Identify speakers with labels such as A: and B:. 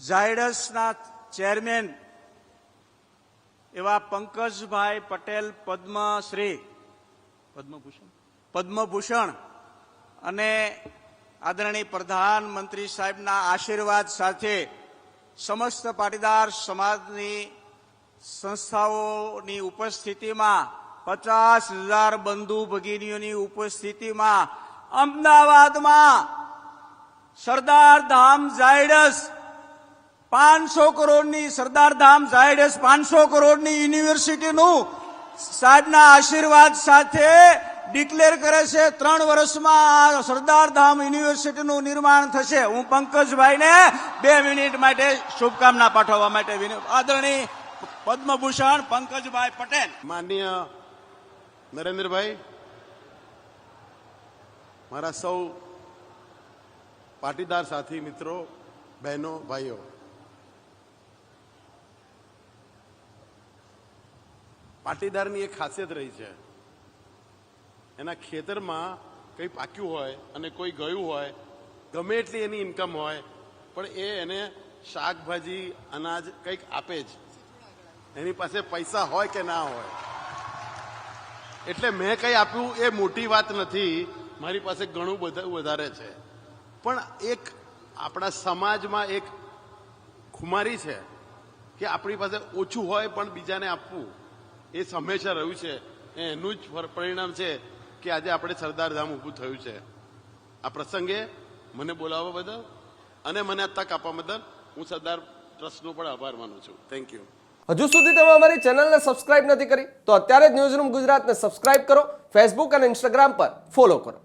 A: ઝાયડસના chairman એવા પંકજભાઈ પટેલ પદ્મભૂષણ અને આદરણીય પ્રધાનમંત્રી સાહેબના આશીર્વાદ સાથે સમસ્ત પાટીદાર સમાજની સંસ્થાઓની ઉપસ્થિતિમાં 50,000 બંધુ ભગીનીઓની ઉપસ્થિતિમાં અમદાવાદમાં સરદાર ધામ ઝાયડસ 500 કરોડની સરદાર ધામ ઝાયડસ 500 કરોડની યુનિવર્સિટીનું સાહેબના આશીર્વાદ સાથે ડિક્લેર કરે છે 3 વર્ષમાં આ સરદાર ધામ યુનિવર્સિટીનું નિર્માણ થશે. હું પંકજભાઈને 2 મિનિટ માટે શુભકામના પાઠવવા માટે આદરણીય પદ્મભૂષણ પંકજભાઈ પટેલ.
B: માનનીય નરેન્દ્રભાઈ, મારા સૌ પાટીદાર સાથી મિત્રો, બહેનો, ભાઈઓ, પાટીદારની એક ખાસિયત રહી છે, એના ખેતરમાં કંઈ પાક્યું હોય અને કોઈ ગયું હોય, ગમે એટલી એની ઇન્કમ હોય, પણ એને શાકભાજી અનાજ કંઈક આપે જ, એની પાસે પૈસા હોય કે ના હોય. એટલે મેં કંઈ આપ્યું એ મોટી વાત નથી, મારી પાસે ઘણું બધું વધારે છે. પણ એક આપણા સમાજમાં એક ખુમારી છે કે આપણી પાસે ઓછું હોય પણ બીજાને આપવું, એ હંમેશા રહ્યું છે. એનું જ પરિણામ છે કે આજે આપણે સરદાર ધામ ઊભું થયું છે. આ પ્રસંગે મને બોલાવવા બદલ અને મને આ તક આપવા બદલ હું સરદાર ટ્રસ્ટનો પણ આભાર માનું છું. Thank you.
C: હજુ સુધી તમે અમારી ચેનલને સબસ્ક્રાઇબ નથી કરી તો અત્યારે જ ન્યૂઝરૂમ ગુજરાતને સબસ્ક્રાઇબ કરો, ફેસબુક અને ઇન્સ્ટાગ્રામ પર ફોલો કરો.